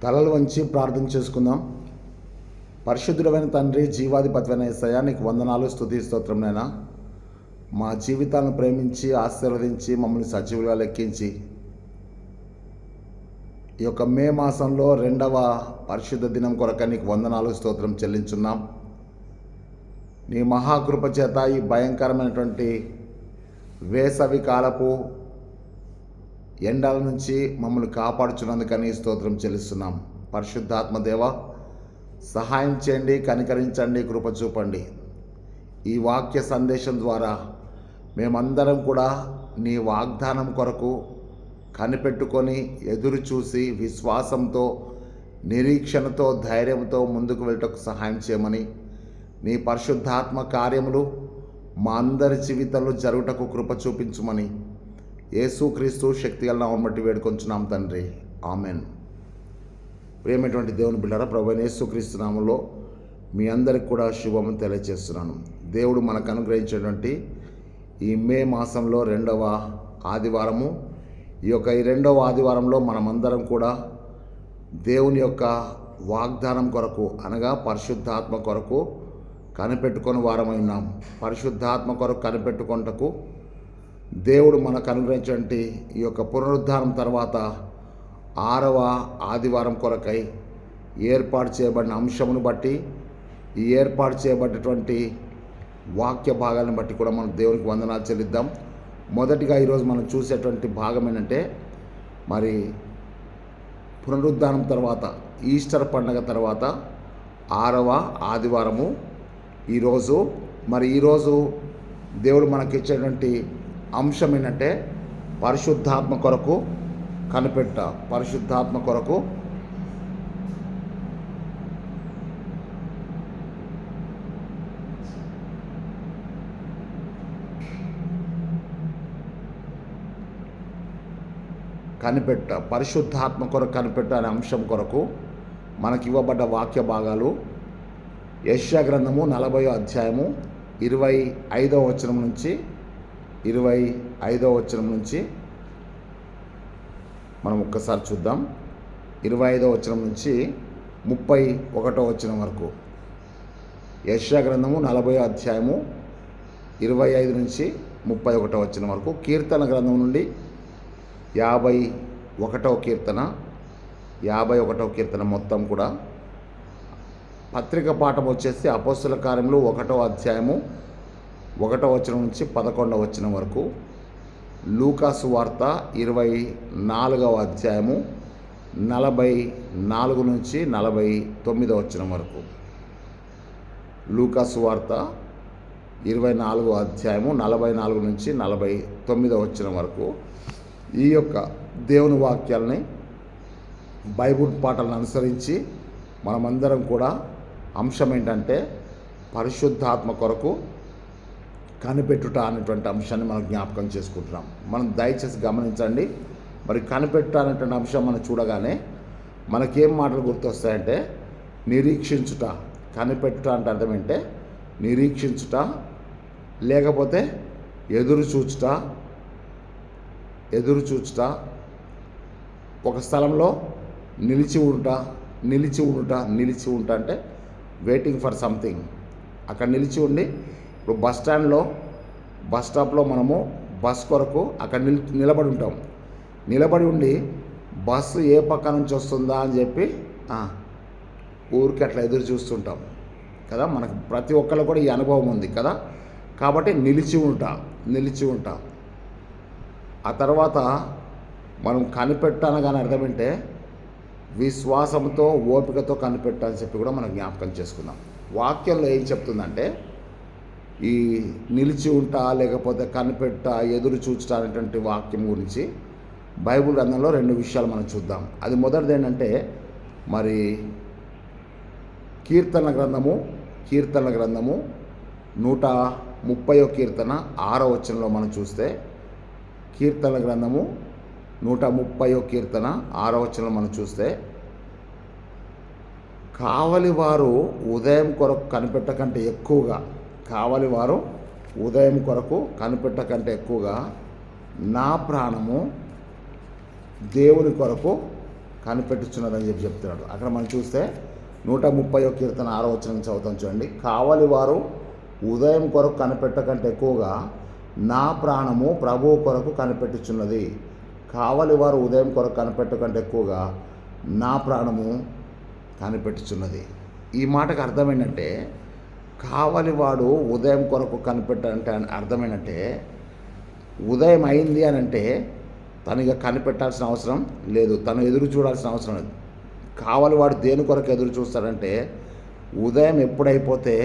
తలలు వంచి ప్రార్థన చేసుకుందాం. పరిశుద్ధుడైన తండ్రి, జీవాధిపతివైన యేసయ్య, నీకు వందనాలు, స్తుతి, స్తోత్రం. నైనా మా జీవితాలను ప్రేమించి ఆశీర్వదించి మమ్మల్ని సజీవులుగా లెక్కించి ఈ యొక్క మే మాసంలో 2వ పరిశుద్ధ దినం కొరకు నీకు వందనాలు, స్తోత్రం చెల్లించున్నాం. నీ మహాకృప చేత ఈ భయంకరమైనటువంటి వేసవి కాలపు ఎండల నుంచి మమ్మల్ని కాపాడుచున్నందుకని స్తోత్రం చెల్లిస్తున్నాం. పరిశుద్ధాత్మ దేవ, సహాయం చేయండి, కనికరించండి, కృప చూపండి. ఈ వాక్య సందేశం ద్వారా మేమందరం కూడా నీ వాగ్దానం కొరకు కనిపెట్టుకొని ఎదురు చూసి విశ్వాసంతో, నిరీక్షణతో, ధైర్యంతో ముందుకు వెళ్ళటకు సహాయం చేయమని, నీ పరిశుద్ధాత్మ కార్యములు మా అందరి జీవితంలో జరుగుటకు కృప చూపించుమని యేసుక్రీస్తు శక్తిగల నామమున బట్టి వేడుకొంచున్నాం తండ్రి, ఆమెన్. ప్రియమైనటువంటి దేవుని బిడ్డలారా, ప్రభువైన యేసుక్రీస్తు నామములో మీ అందరికి కూడా శుభము తెలియజేస్తున్నాను. దేవుడు మనకు అనుగ్రహించినటువంటి ఈ మే మాసంలో 2వ ఆదివారము, ఈ 2వ ఆదివారంలో మనమందరం కూడా దేవుని యొక్క వాగ్దానం కొరకు అనగా పరిశుద్ధాత్మ కొరకు కనిపెట్టుకొని వారమై ఉన్నాం. పరిశుద్ధాత్మ కొరకు కనిపెట్టుకొనుటకు దేవుడు మనకు అనుగ్రహించినటువంటి ఈ పునరుద్ధానం తర్వాత 6వ ఆదివారం కొరకై ఏర్పాటు చేయబడిన అంశమును బట్టి, ఈ ఏర్పాటు చేయబడినటువంటి వాక్య భాగాలను బట్టి కూడా మనం దేవునికి వందనాలు చెల్లిద్దాం. మొదటిగా ఈరోజు మనం చూసేటువంటి భాగం ఏంటంటే, మరి పునరుద్ధానం తర్వాత, ఈస్టర్ పండగ తర్వాత 6వ ఆదివారము ఈరోజు. మరి ఈరోజు దేవుడు మనకి ఇచ్చేటువంటి అంశం ఏంటంటే, పరిశుద్ధాత్మ కొరకు కనిపెట్ట. పరిశుద్ధాత్మ కొరకు కనిపెట్ట. పరిశుద్ధాత్మ కొరకు కనిపెట్ట అనే అంశం కొరకు మనకి ఇవ్వబడ్డ వాక్య భాగాలు యెషయా గ్రంథము 40వ అధ్యాయము 25వ వచనం నుంచి 25వ వచనం నుంచి మనం ఒక్కసారి చూద్దాం. 25వ వచనం నుంచి 31వ వచనం వరకు. యెషయా గ్రంథము 40వ అధ్యాయము 25 నుంచి 31వ వచనం వరకు. కీర్తన గ్రంథం నుండి 51వ కీర్తన, 51వ కీర్తన మొత్తం కూడా. పత్రిక పాఠం వచ్చేసి అపోస్తల కార్యములు 1వ అధ్యాయము 1వ వచనం నుంచి 11వ వచనం వరకు. లూకాసు వార్త 24వ అధ్యాయము 44 నుంచి 49వ వచనం వరకు. లూకాసు వార్త 24వ అధ్యాయము 44 నుంచి 49వ వచనం వరకు. ఈ దేవుని వాక్యాలని, బైబుల్ పాటలను అనుసరించి మనమందరం కూడా అంశం ఏంటంటే పరిశుద్ధాత్మ కొరకు కనిపెట్టుట అనేటువంటి అంశాన్ని మనం జ్ఞాపకం చేసుకుంటున్నాం. మనం దయచేసి గమనించండి. మరి కనిపెట్టుట అనేటువంటి అంశం మనం చూడగానే మనకేం మాటలు గుర్తొస్తాయంటే, నిరీక్షించుట. కనిపెట్టుట అంటే అర్థం ఏంటంటే నిరీక్షించుట, లేకపోతే ఎదురు చూచుట, ఒక స్థలంలో నిలిచి ఉంట అంటే వెయిటింగ్ ఫర్ సంథింగ్. అక్కడ నిలిచి ఉండి, ఇప్పుడు బస్ స్టాప్లో మనము బస్ కొరకు అక్కడ నిలబడి ఉంటాం. నిలబడి ఉండి బస్సు ఏ పక్క నుంచి వస్తుందా అని చెప్పి ఊరికి అట్లా ఎదురు చూస్తుంటాం కదా. మనకు ప్రతి ఒక్కళ్ళు కూడా ఈ అనుభవం ఉంది కదా. కాబట్టి నిలిచి ఉంటా. ఆ తర్వాత మనం కనిపెట్టనగానే అర్థం ఏంటంటే విశ్వాసంతో, ఓపికతో కనిపెట్టాలని చెప్పి కూడా మనం జ్ఞాపకం చేసుకుందాం. వాక్యంలో ఏం చెప్తుందంటే, ఈ నిలిచి ఉంటా, లేకపోతే కనిపెట్ట, ఎదురు చూచుట అనేటువంటి వాక్యం గురించి బైబిల్ గ్రంథంలో 2 విషయాలు మనం చూద్దాం. అది మొదటిది ఏంటంటే, మరి కీర్తన గ్రంథము 130వ కీర్తన 6వ వచనంలో మనం చూస్తే, కీర్తన గ్రంథము 130వ కీర్తన 6వ వచనంలో మనం చూస్తే, కావలివారు ఉదయం కొరకు కనిపెట్టకంటే ఎక్కువగా నా ప్రాణము దేవుని కొరకు కనిపెట్టుచున్నదని చెప్తున్నాడు. అక్కడ మనం చూస్తే 130వ కీర్తన 6వ వచనం చదువుతాం చూడండి. కావలి వారు ఉదయం కొరకు కనిపెట్టకంటే ఎక్కువగా నా ప్రాణము ప్రభువు కొరకు కనిపెట్టుచున్నది. కావలి వారు ఉదయం కొరకు కనిపెట్టకంటే ఎక్కువగా నా ప్రాణము కనిపెట్టుచున్నది. ఈ మాటకు అర్థం ఏంటంటే, కావలివాడు ఉదయం కొరకు కనిపెట్టాలంటే అర్థం ఏంటంటే, ఉదయం అయింది అని అంటే తను ఇక కనిపెట్టాల్సిన అవసరం లేదు, తను ఎదురు చూడాల్సిన అవసరం లేదు. కావలివాడు దేని కొరకు ఎదురు చూస్తాడంటే, ఉదయం ఎప్పుడైతే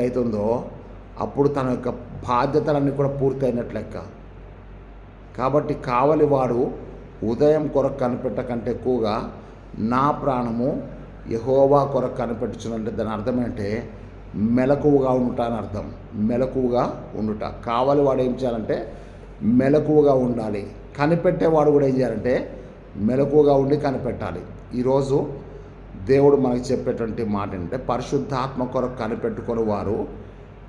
అవుతుందో అప్పుడు తన యొక్క బాధ్యతలన్నీ కూడా పూర్తి అయినట్లు లెక్క. కాబట్టి కావలివాడు ఉదయం కొరకు కనిపెట్టకంటే ఎక్కువగా నా ప్రాణము యెహోవా కొరకు కనిపెట్టుచునంటే దాని అర్థం ఏంటంటే మెలకువగా ఉండుట అని అర్థం. మెలకువగా ఉండుట. కావలివాడు ఏం చేయాలంటే మెలకువగా ఉండాలి. కనిపెట్టేవాడు కూడా ఏం చేయాలంటే మెలకువగా ఉండి కనిపెట్టాలి. ఈరోజు దేవుడు మనకి చెప్పేటువంటి మాట ఏంటంటే, పరిశుద్ధాత్మ కొరకు కనిపెట్టుకొని వారు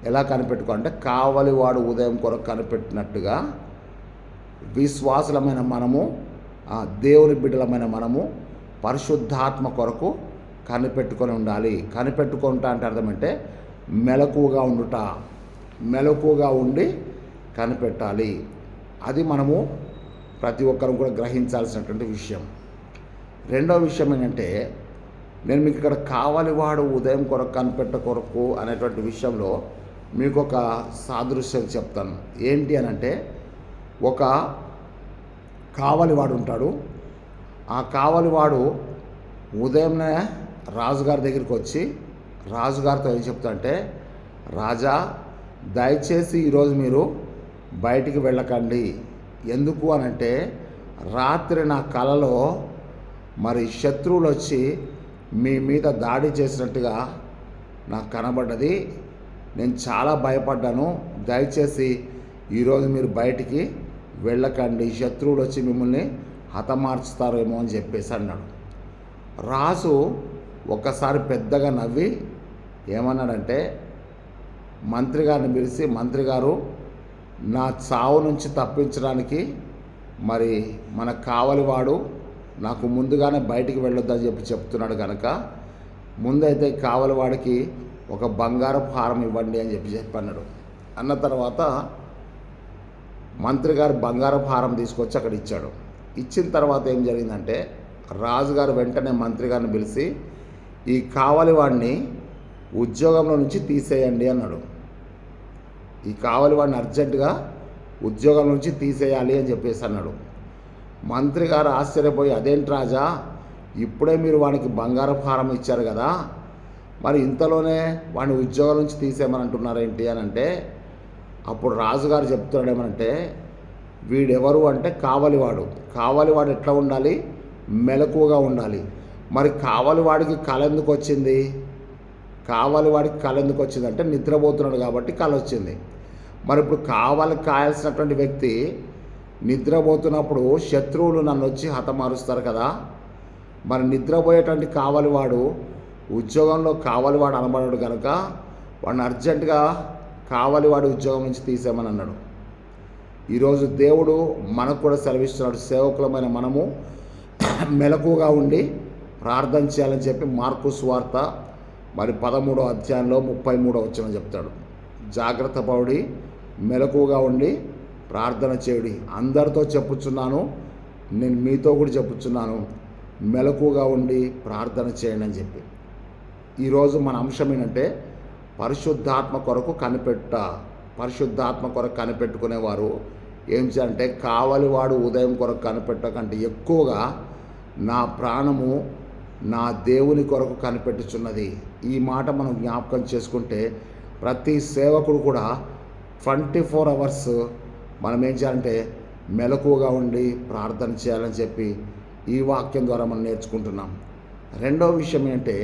ఎలా కనిపెట్టుకోవాలంటే, కావలివాడు ఉదయం కొరకు కనిపెట్టినట్టుగా విశ్వాసులమైన మనము, దేవుని బిడ్డలమైన మనము పరిశుద్ధాత్మ కొరకు కనిపెట్టుకొని ఉండాలి. కనిపెట్టుకుంటా అంటే అర్థం అంటే మెలకువగా ఉండుట, మెలకువగా ఉండి కనిపెట్టాలి. అది మనము ప్రతి ఒక్కరం కూడా గ్రహించాల్సినటువంటి విషయం. రెండవ విషయం ఏంటంటే, నేను మీకు ఇక్కడ కావలివాడు ఉదయం కొరకు కనిపెట్ట కొరకు అనేటువంటి విషయంలో మీకు ఒక సాదృశ్యం చెప్తాను. ఏంటి అని అంటే, ఒక కావలివాడు ఉంటాడు. ఆ కావలివాడు ఉదయంనే రాజుగారి దగ్గరికి వచ్చి రాజుగారితో ఏం చెప్తాడంటే, రాజా దయచేసి ఈరోజు మీరు బయటికి వెళ్ళకండి. ఎందుకు అనంటే, రాత్రి నా కలలో మరి శత్రువులు వచ్చి మీ మీద దాడి చేసినట్టుగా నాకు కనబడ్డది. నేను చాలా భయపడ్డాను. దయచేసి ఈరోజు మీరు బయటికి వెళ్ళకండి, శత్రువులు వచ్చి మిమ్మల్ని హతమార్చుతారేమో అని చెప్పేసి అన్నాడు. రాజు ఒక్కసారి పెద్దగా నవ్వి ఏమన్నాడంటే, మంత్రి గారిని పిలిచి, మంత్రి గారు నా చావు నుంచి తప్పించడానికి మరి మన కావలివాడు నాకు ముందుగానే బయటికి వెళ్ళొద్దని చెప్తున్నాడు కనుక ముందైతే కావలివాడికి ఒక బంగారపు హారం ఇవ్వండి అని చెప్పన్నాడు. అన్న తర్వాత మంత్రి గారు బంగారపు హారం తీసుకొచ్చి అక్కడ ఇచ్చాడు. ఇచ్చిన తర్వాత ఏం జరిగిందంటే, రాజుగారు వెంటనే మంత్రి గారిని పిలిచి ఈ కావలివాడిని ఉద్యోగంలో నుంచి తీసేయండి అన్నాడు. ఈ కావలివాడిని అర్జెంటుగా ఉద్యోగం నుంచి తీసేయాలి అని చెప్పేసి అన్నాడు. మంత్రి గారు ఆశ్చర్యపోయి, అదేంటి రాజా, ఇప్పుడే మీరు వానికి బంగారపు హారం ఇచ్చారు కదా, మరి ఇంతలోనే వాడిని ఉద్యోగం నుంచి తీసేయమని అంటున్నారేంటి అని అంటే, అప్పుడు రాజుగారు చెప్తున్నాడు ఏమనంటే, వీడెవరు అంటే కావలివాడు. కావలివాడు ఎట్లా ఉండాలి? మెలకువగా ఉండాలి. మరి కావలివాడికి కళ ఎందుకు వచ్చింది? కావలివాడికి కళ ఎందుకు వచ్చిందంటే నిద్రపోతున్నాడు కాబట్టి కళ వచ్చింది. మరి ఇప్పుడు కాయాల్సినటువంటి వ్యక్తి నిద్రపోతున్నప్పుడు శత్రువులు నన్ను వచ్చి హతమారుస్తారు కదా, మరి నిద్రపోయేటువంటి కావలివాడు ఉద్యోగంలో కావలివాడు అనబడాడు కనుక వాడిని అర్జెంటుగా కావలివాడి ఉద్యోగం నుంచి తీసేయమని అన్నాడు. ఈరోజు దేవుడు మనకు కూడా సెలవిస్తున్నాడు, సేవకులమైన మనము మెలకువగా ఉండి ప్రార్థన చేయాలని చెప్పి మార్కు సువార్త మరి 13వ అధ్యాయంలో 33వ వచనం చెప్తాడు. జాగ్రత్త పడి మెలకువగా ఉండి ప్రార్థన చేయుడి. అందరితో చెప్పుచున్నాను, నేను మీతో కూడా చెప్పుచున్నాను, మెలకువగా ఉండి ప్రార్థన చేయండి అని చెప్పి. ఈరోజు మన అంశం ఏంటంటే పరిశుద్ధాత్మ కొరకు కనిపెట్టుకునేవారు ఏం చేయాలంటే, కావలివాడు ఉదయం కొరకు కనిపెట్టకంటే ఎక్కువగా నా ప్రాణము నా దేవుని కొరకు కనిపెట్టుచున్నది. ఈ మాట మనం జ్ఞాపకం చేసుకుంటే ప్రతి సేవకుడు కూడా 24 hours మనం ఏం చేయాలంటే మెలకువగా ఉండి ప్రార్థన చేయాలని చెప్పి ఈ వాక్యం ద్వారా మనం నేర్చుకుంటున్నాం. రెండవ విషయం ఏంటంటే,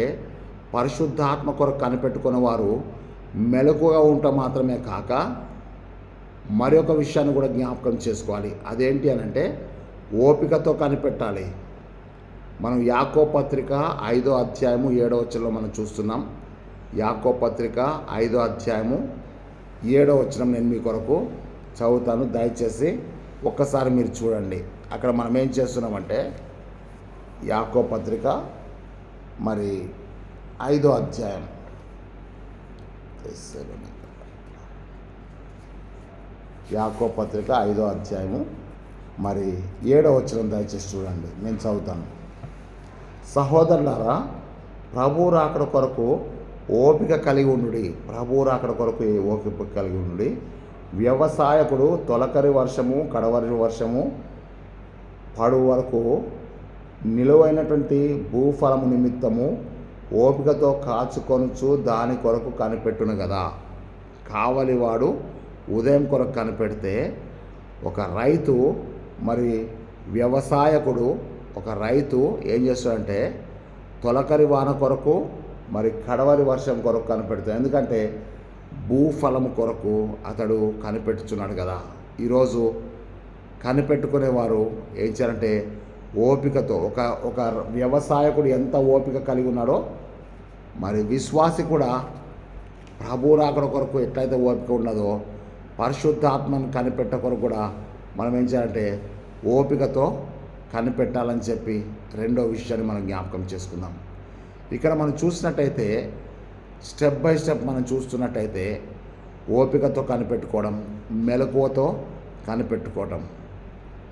పరిశుద్ధాత్మ కొరకు కనిపెట్టుకున్న వారు మెలకువగా ఉండటం మాత్రమే కాక మరొక విషయాన్ని కూడా జ్ఞాపకం చేసుకోవాలి. అదేంటి అని అంటే ఓపికతో కనిపెట్టాలి. మనం యాకోబు పత్రిక 5వ అధ్యాయము 7వ వచనంలో మనం చూస్తున్నాం. యాకోబు పత్రిక 5వ అధ్యాయము 7వ వచనం నేను మీ కొరకు చదువుతాను, దయచేసి ఒక్కసారి మీరు చూడండి. అక్కడ మనం ఏం చేస్తున్నామంటే, యాకోబు పత్రిక మరి 5వ అధ్యాయం యాకోబు పత్రిక 5వ అధ్యాయము మరి 7వ వచనం దయచేసి చూడండి, నేను చదువుతాను. సహోదరులారా, ప్రభు రాకడ కొరకు ఓపిక కలిగి ఉండుడి. ప్రభు రాకడ కొరకు ఓపిక కలిగి ఉండుడి. వ్యవసాయకుడు తొలకరి వర్షము కడవరి వర్షము పడు వరకు నిలువైనటువంటి భూఫలము నిమిత్తము ఓపికతో కాచుకొనుచు దాని కొరకు కనిపెట్టును కదా. కావలివాడు ఉదయం కొరకు కనిపెడితే ఒక రైతు మరి వ్యవసాయకుడు ఒక రైతు ఏం చేస్తాడంటే తొలకరి వాన కొరకు మరి కడవరి వర్షం కొరకు కనిపెడతాడు. ఎందుకంటే భూఫలము కొరకు అతడు కనిపెట్టుచున్నాడు కదా. ఈరోజు కనిపెట్టుకునేవారు ఏం చేయాలంటే ఓపికతో ఒక వ్యవసాయకుడు ఎంత ఓపిక కలిగి ఉన్నాడో మరి విశ్వాసి కూడా ప్రభు రాకడ కొరకు ఎట్లయితే ఓపిక ఉన్నదో పరిశుద్ధాత్మను కనిపెట్ట కొరకు కూడా మనం ఏం చేయాలంటే ఓపికతో కనిపెట్టాలని చెప్పి రెండో విషయాన్ని మనం జ్ఞాపకం చేసుకుందాం. ఇక్కడ మనం చూసినట్టయితే స్టెప్ బై స్టెప్ మనం చూస్తున్నట్టయితే ఓపికతో కనిపెట్టుకోవడం, మెలకువతో కనిపెట్టుకోవడం.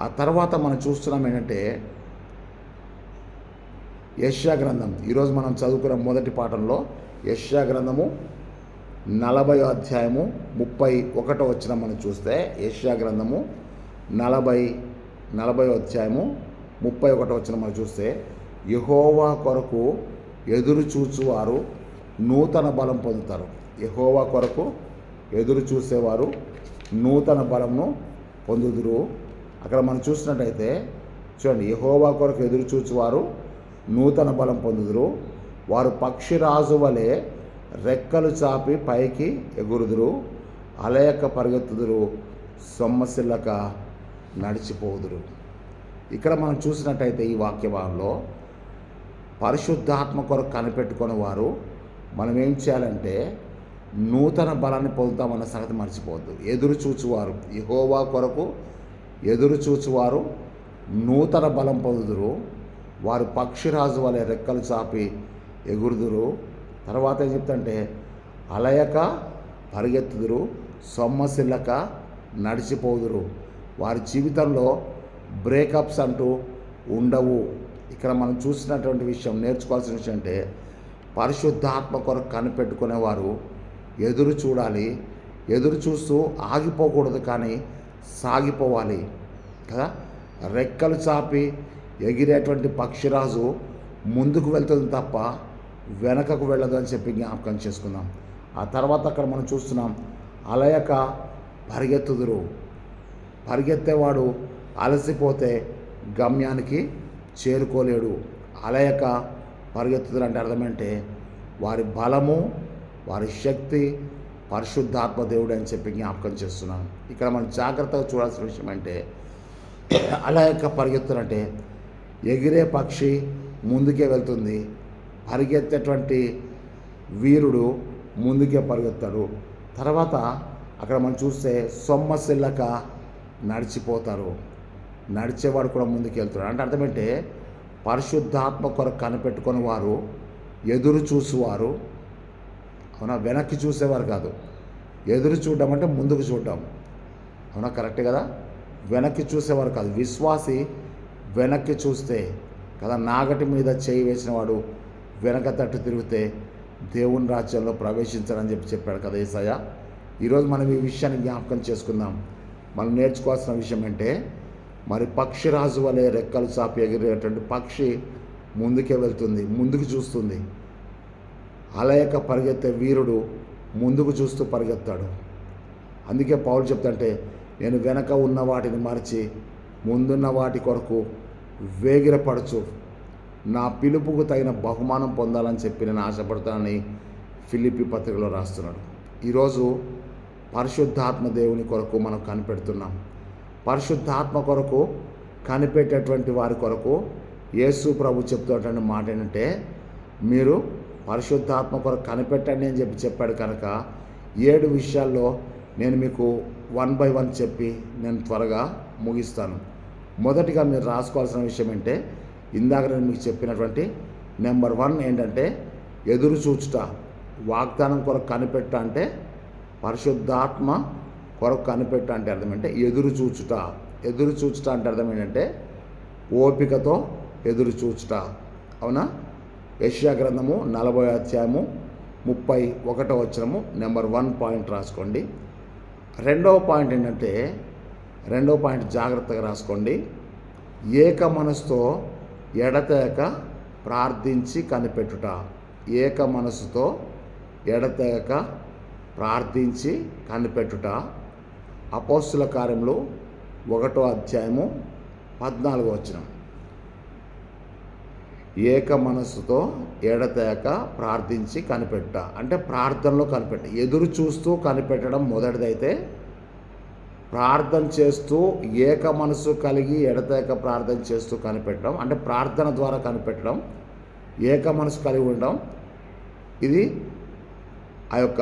ఆ తర్వాత మనం చూస్తున్నాం ఏంటంటే యెషయా గ్రంథం. ఈరోజు మనం చదువుకున్న మొదటి పాఠంలో యెషయా గ్రంథము 40వ అధ్యాయము 31వ వచనం మనం చూస్తే యెషయా గ్రంథము 40వ అధ్యాయము 31వ వచనం మనం చూస్తే యెహోవా కొరకు ఎదురు చూచువారు నూతన బలం పొందుతారు. యెహోవా కొరకు ఎదురు చూసేవారు నూతన బలంను పొందుదురు. అక్కడ మనం చూసినట్టయితే చూడండి, యెహోవా కొరకు ఎదురు చూచువారు నూతన బలం పొందుదురు. వారు పక్షిరాజు వలె రెక్కలు చాపి పైకి ఎగురుదురు. అలయక పరిగెత్తుదురు, సొమ్మసిల్లక నడిచిపోదురు. ఇక్కడ మనం చూసినట్టయితే ఈ వాక్య భాగంలో పరిశుద్ధాత్మ కొరకు కనిపెట్టుకునే వారు మనం ఏం చేయాలంటే నూతన బలాన్ని పొందుతామన్న సంగతి మర్చిపోవద్దు. ఎదురు చూచువారు, యెహోవా కొరకు ఎదురు చూచువారు నూతన బలం పొందుదురు. వారు పక్షిరాజు వలె రెక్కలు చాపి ఎగురుదురు. తర్వాత ఏం చెప్తుంటే అలయక పరిగెత్తుదురు, సొమ్మసిల్లక నడిచిపోదురు. వారి జీవితంలో బ్రేకప్స్ అంటూ ఉండవు. ఇక్కడ మనం చూసినటువంటి విషయం, నేర్చుకోవాల్సిన విషయం అంటే పరిశుద్ధాత్మ కొరకు కనిపెట్టుకునేవారు ఎదురు చూడాలి. ఎదురు చూస్తూ ఆగిపోకూడదు, కానీ సాగిపోవాలి కదా. రెక్కలు చాపి ఎగిరేటువంటి పక్షిరాజు ముందుకు వెళ్తుంది తప్ప వెనకకు వెళ్ళదు అని చెప్పి జ్ఞాపకం చేసుకుందాం. ఆ తర్వాత అక్కడ మనం చూస్తున్నాం అలయక పరిగెత్తుదురు. పరిగెత్తేవాడు అలసిపోతే గమ్యానికి చేరుకోలేడు. అలయక పరిగెత్తుదురు అంటే అర్థమంటే వారి బలము, వారి శక్తి పరిశుద్ధాత్మ దేవుడు అని చెప్పి జ్ఞాపకం చేస్తున్నాను. ఇక్కడ మనం జాగ్రత్తగా చూడాల్సిన విషయం అంటే అలయక పరిగెత్తునంటే ఎగిరే పక్షి ముందుకే వెళ్తుంది, పరిగెత్తేటువంటి వీరుడు ముందుకే పరిగెత్తాడు. తర్వాత అక్కడ మనం చూస్తే సొమ్మసిల్లక నడిచిపోతారు. నడిచేవాడు కూడా ముందుకు వెళ్తాడు. అంటే అర్థమంటే పరిశుద్ధాత్మ కొరకు కనిపెట్టుకుని వారు ఎదురు చూసేవారు. అవునా, వెనక్కి చూసేవారు కాదు. ఎదురు చూడడం అంటే ముందుకు చూడడం. అవునా, కరెక్ట్ కదా. వెనక్కి చూసేవారు కాదు. విశ్వాసి వెనక్కి చూస్తే కదా, నాగటి మీద చేయి వేసిన వాడు వెనక తట్టు తిరిగితే దేవుని రాజ్యంలో ప్రవేశించాలని చెప్పాడు కదా యేసయ్య. ఈరోజు మనం ఈ విషయాన్ని జ్ఞాపకం చేసుకుందాం. మనం నేర్చుకోవాల్సిన విషయం అంటే మరి పక్షిరాజు వలె రెక్కలు చాపి ఎగిరేటువంటి పక్షి ముందుకే వెళ్తుంది, ముందుకు చూస్తుంది. అలయక పరిగెత్తే వీరుడు ముందుకు చూస్తూ పరిగెత్తాడు. అందుకే పౌలు చెప్తుంటే నేను వెనక ఉన్న వాటిని మరిచి ముందున్న వాటి కొరకు వేగిరపడుచు నా పిలుపుకు తగిన బహుమానం పొందాలని చెప్పి నేను ఆశపడతానని ఫిలిప్పీ పత్రికలో రాస్తున్నాడు. ఈరోజు పరిశుద్ధాత్మ దేవుని కొరకు మనం కనిపెడుతున్నాం. పరిశుద్ధాత్మ కొరకు కనిపెట్టేటువంటి వారి కొరకు యేసు ప్రభు చెప్తున్నటువంటి మాట ఏంటంటే మీరు పరిశుద్ధాత్మ కొరకు కనిపెట్టండి అని చెప్పాడు. కనుక 7 విషయాల్లో నేను మీకు 1 by 1 చెప్పి నేను త్వరగా ముగిస్తాను. మొదటిగా మీరు రాసుకోవాల్సిన విషయం అంటే ఇందాక నేను మీకు చెప్పినటువంటి నెంబర్ 1 ఏంటంటే ఎదురు చూచుట. వాగ్దానం కొరకు కనిపెట్ట అంటే పరిశుద్ధాత్మ కొరకు కనిపెట్ట అంటే అర్థం ఏంటంటే ఎదురు చూచుట. ఎదురు చూచుట అంటే అర్థం ఏంటంటే ఓపికతో ఎదురు చూచుట. అవునా? యెషయా గ్రంథము 40వ అధ్యాయము 31వ వచనము నెంబర్ 1 పాయింట్ రాసుకోండి. రెండవ పాయింట్ ఏంటంటే రెండవ పాయింట్ జాగ్రత్తగా రాసుకోండి. ఏక మనసుతో ఎడతెగక ప్రార్థించి కనిపెట్టుట. ఏక మనసుతో ఎడతెగక ప్రార్థించి కనిపెట్టుట. అపోస్తుల కార్యములు 1వ అధ్యాయము 14వ వచనం. ఏక మనసుతో ఎడతెగక ప్రార్థించి కనిపెట్టుట అంటే ప్రార్థనలో కనిపెట్ట. ఎదురు చూస్తూ కనిపెట్టడం మొదటిదైతే, ప్రార్థన చేస్తూ ఏక మనసు కలిగి ఎడతెగక ప్రార్థన చేస్తూ కనిపెట్టడం అంటే ప్రార్థన ద్వారా కనిపెట్టడం, ఏక మనసు కలిగి ఉండడం. ఇది ఆ యొక్క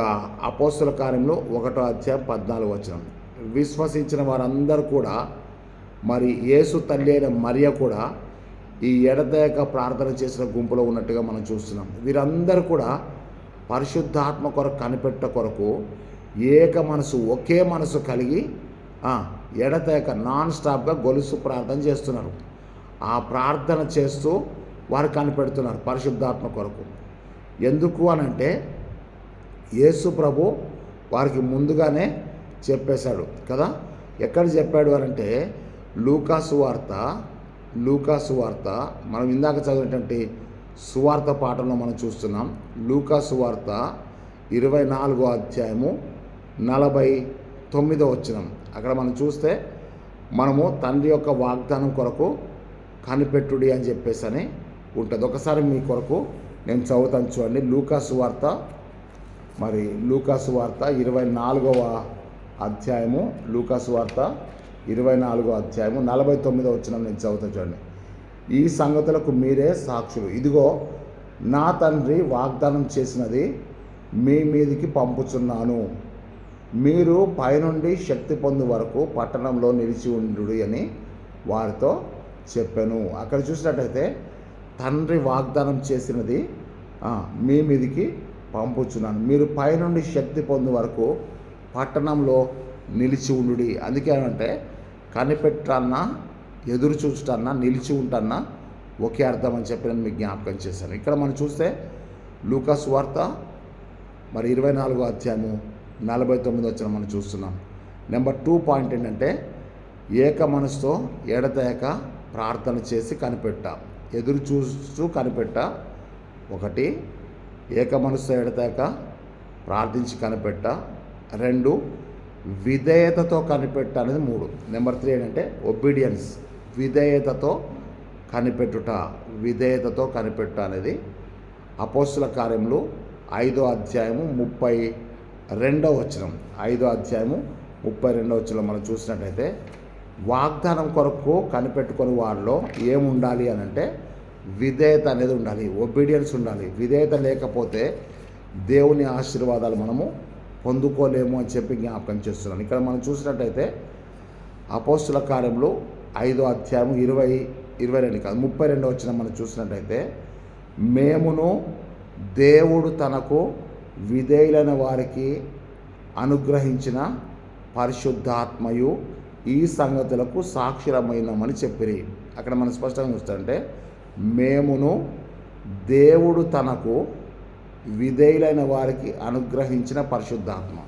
అపోస్తుల కార్యంలో 1వ అధ్యాయం 14వ వచనం. విశ్వసించిన వారందరూ కూడా, మరి యేసు తల్లి అయిన మరియ కూడా ఈ ఎడతెగక ప్రార్థన చేసిన గుంపులో ఉన్నట్టుగా మనం చూస్తున్నాం. వీరందరూ కూడా పరిశుద్ధాత్మ కొరకు కనిపెట్ట కొరకు ఏక మనసు, ఒకే మనసు కలిగి ఎడతెగక నాన్ స్టాప్గా గొలుసు ప్రార్థన చేస్తున్నారు. ఆ ప్రార్థన చేస్తూ వారు కనిపెడుతున్నారు పరిశుద్ధాత్మ కొరకు. ఎందుకు అనంటే యేసు ప్రభు వారికి ముందుగానే చెప్పేశాడు కదా. ఎక్కడ చెప్పాడు అనంటే లూకాసు వార్త మనం ఇందాక చదివినటువంటి సువార్త పాఠంలో మనం చూస్తున్నాం. లూకాసు వార్త 24వ అధ్యాయము 49వ వచనం. అక్కడ మనం చూస్తే మనము తండ్రి యొక్క వాగ్దానం కొరకు కనిపెట్టుడి అని చెప్పేసి అని ఉంటుంది. ఒకసారి మీ కొరకు నేను చదువుతాను చూడండి. లూకాసు వార్త 24వ అధ్యాయము, లూకాసు వార్త 24వ అధ్యాయము 49వ వచనం నేను చదువుతాను చూడండి. ఈ సంగతులకు మీరే సాక్షులు. ఇదిగో నా తండ్రి వాగ్దానం చేసినది మీ మీదికి పంపుచున్నాను. మీరు పైనుండి శక్తి పొందు వరకు పట్టణంలో నిలిచి ఉండు అని వారితో చెప్పాను. అక్కడ చూసినట్టయితే తండ్రి వాగ్దానం చేసినది మీ మీదికి పంపుచున్నాను. మీరు పైనుండి శక్తి పొందు వరకు పట్టణంలో నిలిచి ఉండు. అందుకే అంటే కనిపెట్టన్నా, ఎదురు చూచుటన్నా, నిలిచి ఉంటాన్నా ఒకే అర్థం అని చెప్పి నేను మీకు జ్ఞాపకం చేశాను. ఇక్కడ మనం చూస్తే లూకాసు వార్త 24వ అధ్యాయము 49వ వచనం మనం చూస్తున్నాం. నెంబర్ 2 పాయింట్ ఏంటంటే ఏక మనసుతో ఎడతెగక ప్రార్థన చేసి కనిపెట్ట. ఎదురు చూస్తూ కనిపెట్ట 1, ఏక మనసుతో ఎడతెగక ప్రార్థించి కనిపెట్ట 2, విధేయతతో కనిపెట్ట అనేది 3. నెంబర్ 3 ఏంటంటే ఒబీడియన్స్, విధేయతతో కనిపెట్టుట. విధేయతతో కనిపెట్ట అనేది అపోస్తుల కార్యములు 5వ అధ్యాయము 32వ వచనం. 5వ అధ్యాయము 32వ వచనంలో మనం చూసినట్టయితే వాగ్దానం కొరకు కనిపెట్టుకుని వారిలో ఏముండాలి అని అంటే విధేయత అనేది ఉండాలి, ఒబీడియన్స్ ఉండాలి. విధేయత లేకపోతే దేవుని ఆశీర్వాదాలు మనము పొందుకోలేము అని చెప్పి జ్ఞాపకం చేస్తున్నాను. ఇక్కడ మనం చూసినట్టయితే అపోస్తుల కార్యములు 5వ అధ్యాయము 32వ వచనం మనం చూసినట్టయితే మేమును దేవుడు తనకు విధేయులైన వారికి అనుగ్రహించిన పరిశుద్ధాత్మయు ఈ సంగతులకు సాక్షులమైనమని చెప్పిరి. అక్కడ మనం స్పష్టంగా చూస్తుంటే మేమును దేవుడు తనకు విధేయులైన వారికి అనుగ్రహించిన పరిశుద్ధాత్మ.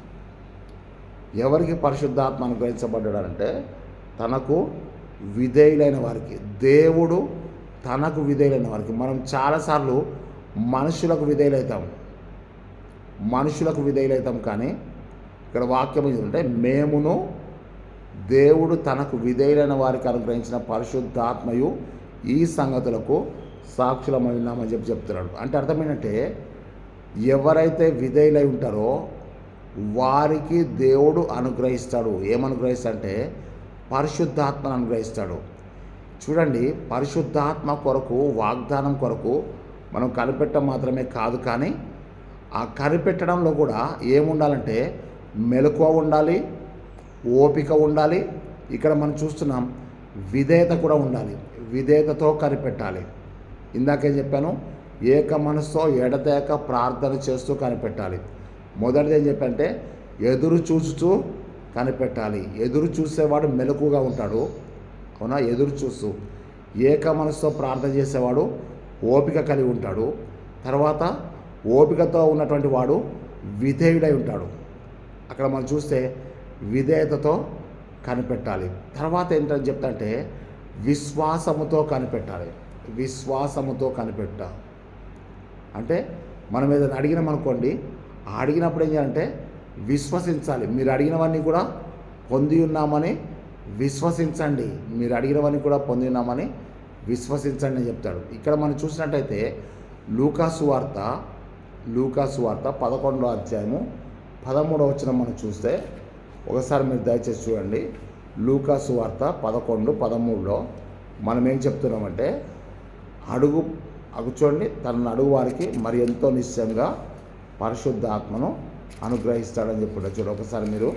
ఎవరికి పరిశుద్ధాత్మ అనుగ్రహించబడ్డాడంటే తనకు విధేయులైన వారికి. దేవుడు తనకు విధేయులైన వారికి. మనం చాలాసార్లు మనుషులకు విధేయులైతాం కానీ ఇక్కడ వాక్యం ఏంటంటే మేమును దేవుడు తనకు విధేయులైన వారికి అనుగ్రహించిన పరిశుద్ధాత్మయు ఈ సంగతులకు సాక్షులమైనామని చెప్తున్నాడు. అంటే అర్థం ఏంటంటే ఎవరైతే విధేయులై ఉంటారో వారికి దేవుడు అనుగ్రహిస్తాడు. ఏమనుగ్రహిస్తాడంటే పరిశుద్ధాత్మను అనుగ్రహిస్తాడు. చూడండి, పరిశుద్ధాత్మ కొరకు, వాగ్దానం కొరకు మనం కనిపెట్టడం మాత్రమే కాదు, కానీ ఆ కనిపెట్టడంలో కూడా ఏముండాలంటే మెలకువ ఉండాలి, ఓపిక ఉండాలి. ఇక్కడ మనం చూస్తున్నాం విధేయత కూడా ఉండాలి. విధేయతతో కనిపెట్టాలి. ఇందాకేం చెప్పాను, ఏక మనసుతో ఎడతెగక ప్రార్థన చేస్తూ కనిపెట్టాలి. మొదటిది ఏం చెప్పంటే ఎదురు చూస్తూ కనిపెట్టాలి. ఎదురు చూసేవాడు మెలకుగా ఉంటాడు, అవునా? ఎదురు చూస్తూ ఏక మనసుతో ప్రార్థన చేసేవాడు ఓపిక కలిగి ఉంటాడు. తర్వాత ఓపికతో ఉన్నటువంటి వాడు విధేయుడై ఉంటాడు. అక్కడ మనం చూస్తే విధేయతతో కనిపెట్టాలి. తర్వాత ఏంటని చెప్తాంటే విశ్వాసముతో కనిపెట్టాలి. విశ్వాసముతో అంటే మనం ఏదైనా అడిగినామనుకోండి, అడిగినప్పుడు ఏం చేయాలంటే విశ్వసించాలి. మీరు అడిగినవన్నీ కూడా పొంది ఉన్నామని విశ్వసించండి. మీరు అడిగినవన్నీ కూడా పొంది ఉన్నామని విశ్వసించండి అని చెప్తాడు. ఇక్కడ మనం చూసినట్టయితే లూకాసు వార్త 11వ అధ్యాయము 13వ వచనం మనం చూస్తే, ఒకసారి మీరు దయచేసి చూడండి. లూకాసు వార్త 11:13లో మనం ఏం చెప్తున్నామంటే చూడండి, తనను అడుగు వారికి మరి ఎంతో నిశ్చయంగా పరిశుద్ధాత్మను అనుగ్రహిస్తాడని చెప్పుకుంటారు. చూడండి ఒకసారి మీరు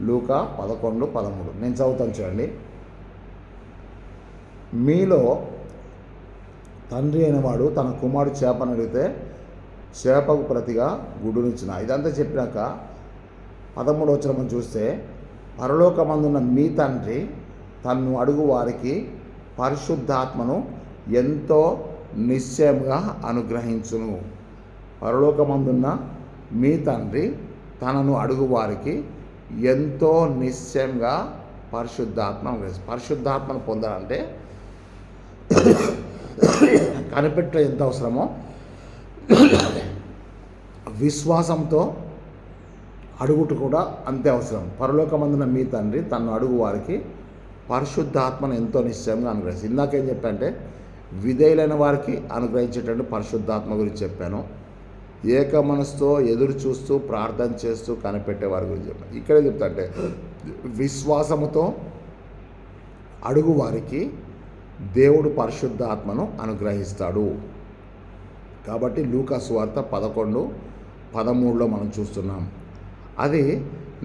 లూకా 11:13 నేను చదువుతాను చూడండి. మీలో తండ్రి అయిన వాడు తన కుమారుడు చేపను అడిగితే చేపకు ప్రతిగా గుడ్డునిచ్చిన. ఇదంతా చెప్పినాక 13వ వచనం చూస్తే, పరలోకమందున్న మీ తండ్రి తన్ను అడుగు వారికి పరిశుద్ధాత్మను ఎంతో నిశ్చయంగా అనుగ్రహించును. పరలోకమందున్న మీ తండ్రి తనను అడుగు వారికి ఎంతో నిశ్చయంగా పరిశుద్ధాత్మను పొందాలంటే కనిపెట్టే ఎంత అవసరమో విశ్వాసంతో అడుగుట కూడా అంతే అవసరం. పరలోకమందున మీ తండ్రి తను అడుగు వారికి పరిశుద్ధాత్మను ఎంతో నిశ్చయంగా అనుగ్రహిస్తుంది. ఇందాకేం చెప్పంటే విధేయులైన వారికి అనుగ్రహించేటట్టు పరిశుద్ధాత్మ గురించి చెప్పాను. ఏక మనసుతో ఎదురు చూస్తూ ప్రార్థన చేస్తూ కనిపెట్టే వారి గురించి చెప్పాను. ఇక్కడే చెప్తాంటే విశ్వాసముతో అడుగు వారికి దేవుడు పరిశుద్ధాత్మను అనుగ్రహిస్తాడు. కాబట్టి లూకాసు వార్త 11:13లో మనం చూస్తున్నాం. అది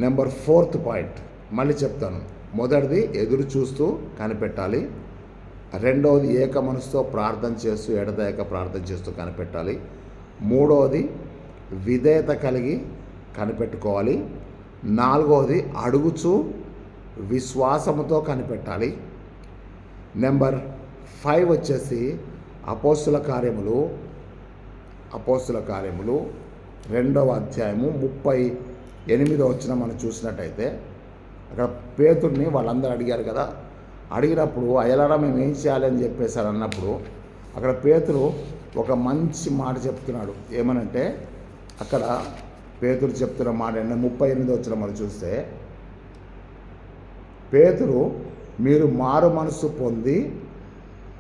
నెంబర్ 4th పాయింట్. మళ్ళీ చెప్తాను. మొదటిది ఎదురు చూస్తూ కనిపెట్టాలి. రెండవది ఏక మనసుతో ప్రార్థన చేస్తూ ఎడతెగక ప్రార్థన చేస్తూ కనిపెట్టాలి. మూడవది విధేయత కలిగి కనిపెట్టుకోవాలి. నాలుగవది అడుగుచూ విశ్వాసముతో కనిపెట్టాలి. నెంబర్ 5 వచ్చేసి అపోస్తుల కార్యములు 2వ అధ్యాయము 38వ వచనం మనం చూసినట్టయితే, అక్కడ పేతుడిని వాళ్ళందరూ అడిగారు కదా. అడిగినప్పుడు అయ్యలారా మేము ఏం చేయాలి అని చెప్పేశారు అన్నప్పుడు అక్కడ పేతురు ఒక మంచి మాట చెప్తున్నాడు. ఏమనంటే అక్కడ పేతురు చెప్తున్న మాట 38వ వచనం మనం చూస్తే, పేతురు మీరు మారు మనసు పొంది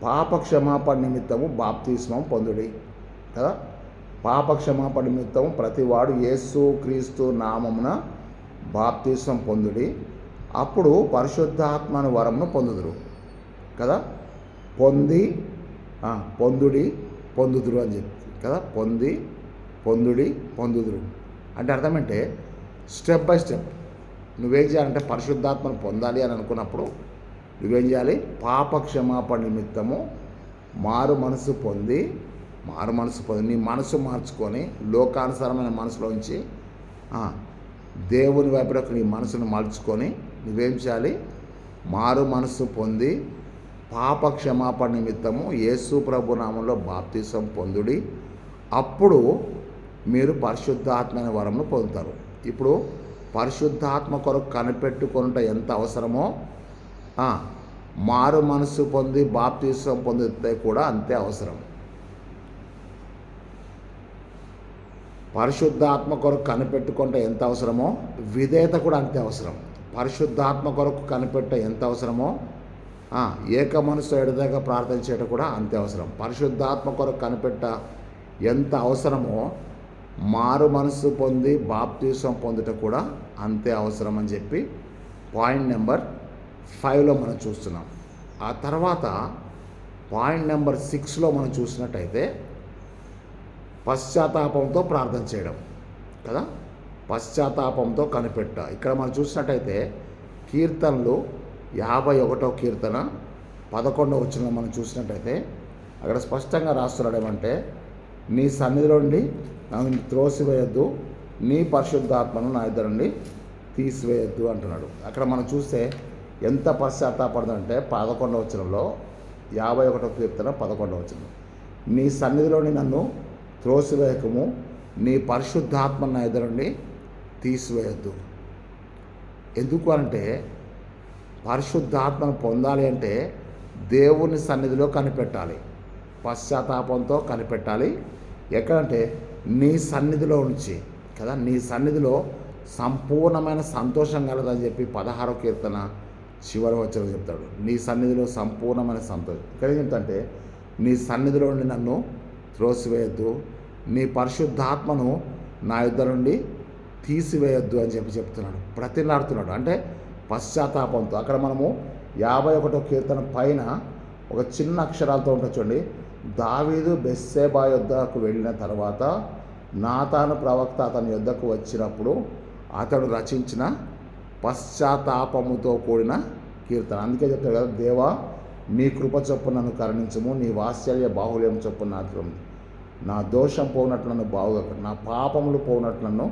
పాప క్షమాపణ నిమిత్తము బాప్తిస్మం పొందుడి కదా. పాప క్షమాపణ నిమిత్తము ప్రతివాడు యేసు క్రీస్తు నామమున బాప్తిస్మం పొందుడి, అప్పుడు పరిశుద్ధాత్మను వరమును పొందుదురు కదా. పొందుదురు అని చెప్పి కదా. పొందుదురు అంటే అర్థమంటే స్టెప్ బై స్టెప్ నువ్వేం చేయాలంటే పరిశుద్ధాత్మను పొందాలి అని అనుకున్నప్పుడు నువ్వేం చేయాలి? పాప క్షమాపణ నిమిత్తము మారు మనసు పొంది నీ మనసు మార్చుకొని లోకానుసారమైన మనసులోంచి దేవుని వైపుకు నీ మనసును మలుచుకొని నువ్వేం చేయాలి? మారు మనసు పొంది పాప క్షమాపణ నిమిత్తము యేసు ప్రభు నామంలో బాప్తిసం పొందుడి, అప్పుడు మీరు పరిశుద్ధాత్మైన వరమును పొందుతారు. ఇప్పుడు పరిశుద్ధాత్మ కొరకు కనిపెట్టుకొనుట ఎంత అవసరమో మారు మనసు పొంది బాప్తిసం పొందితే కూడా అంతే అవసరం. పరిశుద్ధాత్మ కొరకు కనిపెట్టుకుంటే ఎంత అవసరమో విధేయత కూడా అంతే అవసరం. పరిశుద్ధాత్మ కొరకు కనిపెట్ట ఎంత అవసరమో ఏక మనసు ఎడదగా ప్రార్థన చేయడం కూడా అంతే అవసరం. పరిశుద్ధాత్మ కొరకు కనిపెట్ట ఎంత అవసరమో మారు మనసు పొంది బాప్తిసం పొందుట కూడా అంతే అవసరం అని చెప్పి పాయింట్ నెంబర్ 5లో మనం చూస్తున్నాం. ఆ తర్వాత పాయింట్ నెంబర్ 6లో మనం చూసినట్టయితే పశ్చాత్తాపంతో ప్రార్థన చేయడం కదా. పశ్చాత్తాపంతో కనిపెట్ట. ఇక్కడ మనం చూసినట్టయితే కీర్తనలు 51వ కీర్తన 11వ వచనం మనం చూసినట్టయితే అక్కడ స్పష్టంగా రాస్తున్నాడు ఏమంటే, నీ సన్నిధిలో నుండి నన్ను త్రోసివేయొద్దు, నీ పరిశుద్ధాత్మను నా ఇద్దరు నుండి తీసివేయొద్దు అంటున్నాడు. అక్కడ మనం చూస్తే ఎంత పశ్చాత్తాపడుతుందంటే 11వ వచనంలో, 51వ కీర్తన 11వ వచనం, నీ సన్నిధిలోని నన్ను త్రోసివేయకము, నీ పరిశుద్ధాత్మను నా ఇద్దరు నుండి తీసివేయొద్దు. ఎందుకు అంటే పరిశుద్ధాత్మను పొందాలి అంటే దేవుని సన్నిధిలో కనిపెట్టాలి, పశ్చాత్తాపంతో కనిపెట్టాలి. ఎక్కడంటే నీ సన్నిధిలో నుంచి కదా, నీ సన్నిధిలో సంపూర్ణమైన సంతోషం కలదని చెప్పి 16వ కీర్తన చివరి వచనం చెప్తాడు. నీ సన్నిధిలో సంపూర్ణమైన సంతోషం. ఇక్కడ ఏం చెప్తాంటే, నీ సన్నిధిలో నుండి నన్ను త్రోసివేయొద్దు, నీ పరిశుద్ధాత్మను నా ఇద్దరు నుండి తీసివేయొద్దు అని చెప్తున్నాడు, ప్రతిలాడుతున్నాడు. అంటే పశ్చాత్తాపంతో. అక్కడ మనము 51వ కీర్తన పైన ఒక చిన్న అక్షరాలతో ఉంటుంది చూడండి, దావీదు బెత్షెబా యొద్దకు వెళ్ళిన తర్వాత నాతాను ప్రవక్త అతని యొద్దకు వచ్చినప్పుడు అతడు రచించిన పశ్చాత్తాపముతో కూడిన కీర్తన. అందుకే చెప్తాడు కదా, దేవా నీ కృప చొప్పున నన్ను కరుణించుము, నీ వాత్సల్య బాహుళ్యం చొప్పున నా దోషం పోనట్లు నన్ను బాగుగా, నా పాపములు పోనట్లు నన్ను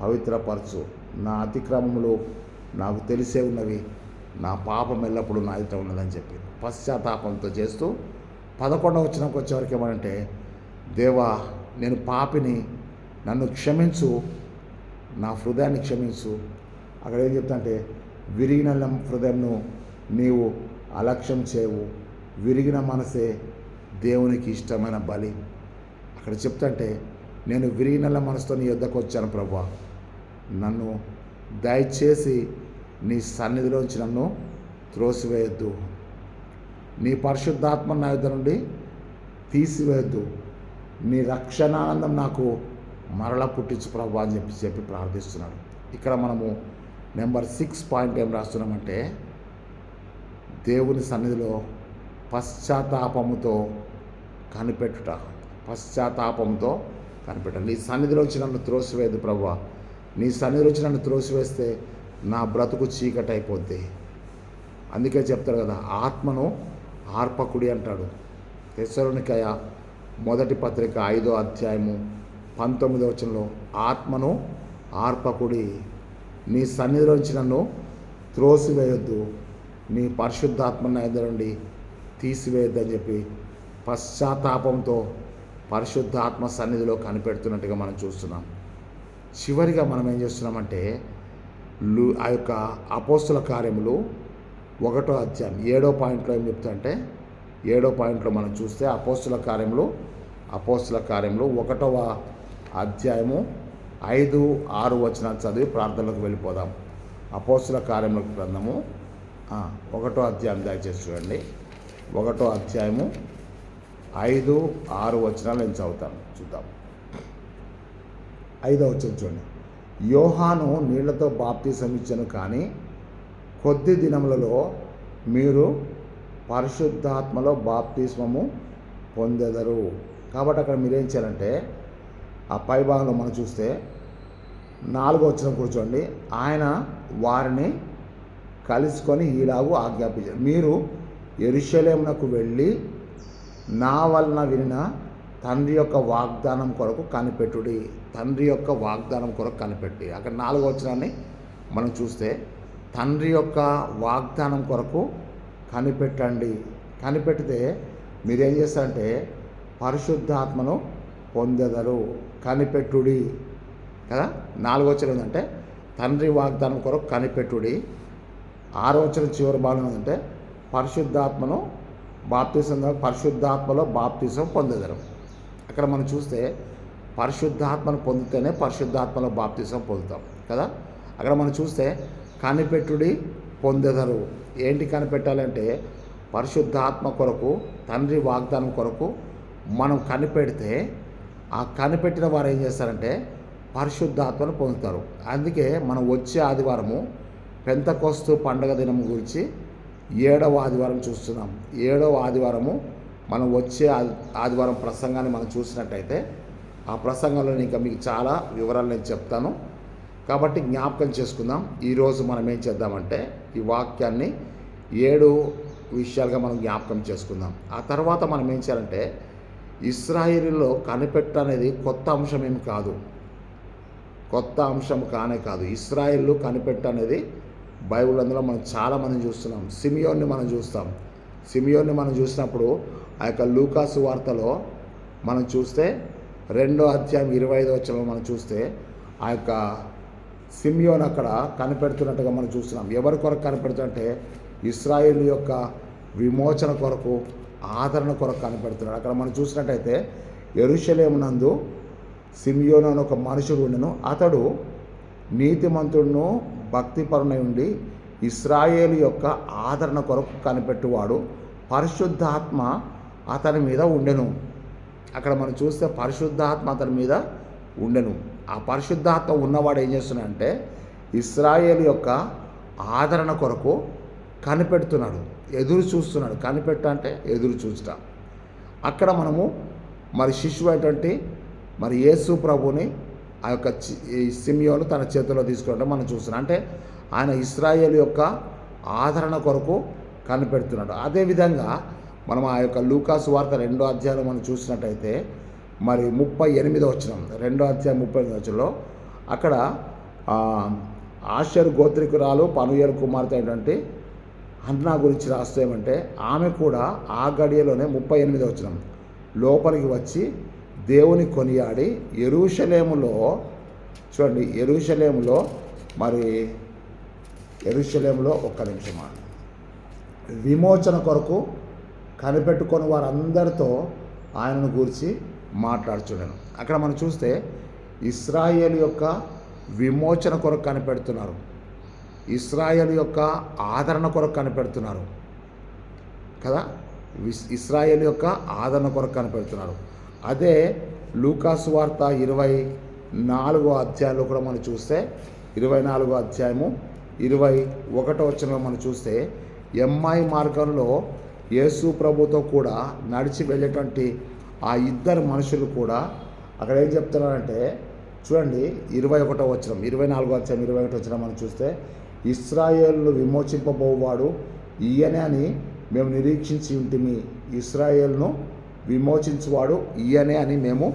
పవిత్రపరచు, నా అతిక్రమములు నాకు తెలిసే ఉన్నవి, నా పాపం ఎల్లప్పుడూ నా ఎదుట ఉన్నదని చెప్పి పశ్చాత్తాపంతో చేస్తూ 11వ వచనంకి వచ్చేవరకు ఏమంటే, దేవా నేను పాపిని, నన్ను క్షమించు, నా హృదయాన్ని క్షమించు. అక్కడ ఏం చెప్తాంటే, విరిగిన హృదయంను నీవు అలక్ష్యం చేయవు, విరిగిన మనసే దేవునికి ఇష్టమైన బలి. అక్కడ చెప్తాంటే, నేను విరిగిన మనసుతో నీ యొద్దకు వచ్చాను ప్రభువా, నన్ను దయచేసి నీ సన్నిధిలోంచి నన్ను త్రోసివేయొద్దు, నీ పరిశుద్ధాత్మ నా యొద్ద నుండి తీసివేయొద్దు, నీ రక్షణానందం నాకు మరల పుట్టించు ప్రభువా అని చెప్పి ప్రార్థిస్తున్నాడు. ఇక్కడ మనము నెంబర్ 6 పాయింట్ ఏం రాస్తున్నామంటే, దేవుని సన్నిధిలో పశ్చాత్తాపముతో కనిపెట్టుట, పశ్చాత్తాపంతో కనిపెట్టాలి. నీ సన్నిధిలోంచి నన్ను త్రోసివేయదు ప్రభువా, నీ సన్నిధిలోంచి నన్ను త్రోసివేస్తే నా బ్రతుకు చీకటి అయిపోద్ది. అందుకే చెప్తాడు కదా, ఆత్మను ఆర్పకుడి అంటాడు. తెస్సలోనికయ మొదటి పత్రిక 5వ అధ్యాయము 19వ వచనంలో, ఆత్మను ఆర్పకుడి, నీ సన్నిధిలోంచి నన్ను త్రోసివేయొద్దు, నీ పరిశుద్ధాత్మ నా ఎదురు నుండి తీసివేయొద్దు అని చెప్పి పశ్చాత్తాపంతో పరిశుద్ధాత్మ సన్నిధిలో కనిపెడుతున్నట్టుగా మనం చూస్తున్నాం. చివరిగా మనం ఏం చేస్తున్నామంటే, ఆ యొక్క అపోస్తుల కార్యములు 1వ అధ్యాయం 7వ పాయింట్లో ఏం చెప్తారంటే, 7వ పాయింట్లో మనం చూస్తే అపోస్తుల కార్యములు 1వ అధ్యాయము 5, 6 వచనాలు చదివి ప్రార్థనలకు వెళ్ళిపోదాం. అపోస్తుల కార్యముల గ్రంథము 1వ అధ్యాయం దయచేసి చూడండి. 1వ అధ్యాయము 5, 6 వచనాలు నేను చదువుతాను, చూద్దాం. 5వ వచనం చూడండి. యోహాను నీళ్లతో బాప్తిసం ఇచ్చెను, కానీ కొద్ది దినములలో మీరు పరిశుద్ధాత్మలో బాప్తిస్మము పొందెదరు. కాబట్టి అక్కడ మీరేం చేయాలంటే, ఆ పై భాగంలో మనం చూస్తే 4వ వచనం కూర్చోండి, ఆయన వారిని కలుసుకొని ఈలాగు ఆజ్ఞాపించారు, మీరు యెరూషలేమునకు వెళ్ళి నా వలన వినిన తండ్రి యొక్క వాగ్దానం కొరకు కనిపెట్టుడి, తండ్రి యొక్క వాగ్దానం కొరకు కనిపెట్టి. అక్కడ 4వ వచనాన్ని మనం చూస్తే, తండ్రి యొక్క వాగ్దానం కొరకు కనిపెట్టండి. కనిపెడితే మీరేం చేస్తారంటే పరిశుద్ధాత్మను పొందెదరు. కనిపెట్టుడి కదా. 4వ వచనం ఏంటంటే తండ్రి వాగ్దానం కొరకు కనిపెట్టుడి. 6వ వచనం చివరి భాగం ఏంటంటే పరిశుద్ధాత్మను పరిశుద్ధాత్మలో బాప్తిసం పొందెదరు. అక్కడ మనం చూస్తే పరిశుద్ధాత్మను పొందితేనే పరిశుద్ధాత్మలో బాప్తిసం పొందుతాం కదా. అక్కడ మనం చూస్తే కనిపెట్టుడి పొందెదరు. ఏంటి కనిపెట్టాలంటే పరిశుద్ధాత్మ కొరకు, తండ్రి వాగ్దానం కొరకు మనం కనిపెడితే ఆ కనిపెట్టిన వారు ఏం చేస్తారంటే పరిశుద్ధాత్మను పొందుతారు. అందుకే మనం వచ్చే ఆదివారము పెంతెకోస్తు పండగ దినం గురించి 7వ ఆదివారం చూస్తున్నాం. 7వ ఆదివారము మనం వచ్చే ఆదివారం ప్రసంగాన్ని మనం చూసినట్టయితే ఆ ప్రసంగంలో ఇంకా మీకు చాలా వివరాలు నేను చెప్తాను. కాబట్టి జ్ఞాపకం చేసుకుందాం. ఈరోజు మనం ఏం చేద్దామంటే ఈ వాక్యాన్ని 7 విషయాలుగా మనం జ్ఞాపకం చేసుకుందాం. ఆ తర్వాత మనం ఏం చేయాలంటే, ఇశ్రాయేలులో కనిపెట్టనేది కొత్త అంశం ఏమి కాదు, కొత్త అంశం కానే కాదు. ఇశ్రాయేలు కనిపెట్టనేది బైబిల్ అందులో మనం చాలామందిని చూస్తున్నాం. సిమియోన్ని మనం చూస్తాం. సిమియోన్ని మనం చూసినప్పుడు ఆ యొక్క లూకాసు వార్తలో మనం చూస్తే 2వ అధ్యాయం 25వ వచనంలో మనం చూస్తే ఆ యొక్క సిమియోన్ అక్కడ కనిపెడుతున్నట్టుగా మనం చూస్తున్నాం. ఎవరి కొరకు కనిపెడుతుంటే ఇశ్రాయేలు యొక్క విమోచన కొరకు, ఆదరణ కొరకు కనిపెడుతున్నాడు. అక్కడ మనం చూసినట్టయితే యెరూషలేము నందు సిమియోను అని ఒక మనుషుడు ఉండెను. అతడు నీతిమంతుడును భక్తిపరునై ఉండి ఇశ్రాయేలు యొక్క ఆదరణ కొరకు కనిపెట్టువాడు, పరిశుద్ధాత్మ అతని మీద ఉండెను. అక్కడ మనం చూస్తే పరిశుద్ధాత్మ అతని మీద ఉండెను. ఆ పరిశుద్ధాత్మ ఉన్నవాడు ఏం చేస్తున్నాడంటే ఇశ్రాయేలు యొక్క ఆదరణ కొరకు కనిపెడుతున్నాడు, ఎదురు చూస్తున్నాడు. కనిపెట్ట అంటే ఎదురు చూస్తా. అక్కడ మనము మరి శిశువు అయినటువంటి మరి యేసు ప్రభుని ఆ యొక్క సిమియోను తన చేతిలో తీసుకుంటే మనం చూస్తున్నాం. అంటే ఆయన ఇశ్రాయేలు యొక్క ఆదరణ కొరకు కనిపెడుతున్నాడు. అదేవిధంగా మనం ఆ యొక్క లూకాసు వార్త 2వ అధ్యాయంలో మనం చూసినట్టయితే మరి 38వ వచనం, 2వ అధ్యాయం 38వ వచనంలో అక్కడ ఆషేరు గోత్రికురాలు పనుయేలు కుమార్తె అయినటువంటి హన్నా గురించి రాస్తే ఏమంటే, ఆమె కూడా ఆ గడియలోనే 38వ వచనం లోపలికి వచ్చి దేవుని కొనియాడి యెరూషలేములో చూడండి, యెరూషలేములో ఒక్క నిమిషం విమోచన కొరకు కనిపెట్టుకొని వారందరితో ఆయనను గురించి మాట్లాడుచున్నాను. అక్కడ మనం చూస్తే ఇశ్రాయేలు యొక్క విమోచన కొరకు కనిపెడుతున్నారు, ఇశ్రాయేలు యొక్క ఆదరణ కొరకు కనిపెడుతున్నారు కదా. ఇశ్రాయేలు యొక్క ఆదరణ కొరకు కనిపెడుతున్నారు. అదే లూకాసు వార్త 24వ అధ్యాయంలో కూడా మనం చూస్తే 24వ అధ్యాయము 21వ వచనంలో మనం చూస్తే ఎమ్మాయి మార్గంలో యేసు ప్రభుతో కూడా నడిచి వెళ్ళేటువంటి ఆ ఇద్దరు మనుషులు కూడా అక్కడ ఏం చెప్తున్నారంటే చూడండి, 21వ వచనం 24వ అధ్యాయం 21వ వచనం మనం చూస్తే ఇశ్రాయేలును విమోచింపబోవాడు ఈయనే అని మేము నిరీక్షించి ఉంటిమి. ఇశ్రాయేలును విమోచించువాడు ఈయనే అని మేము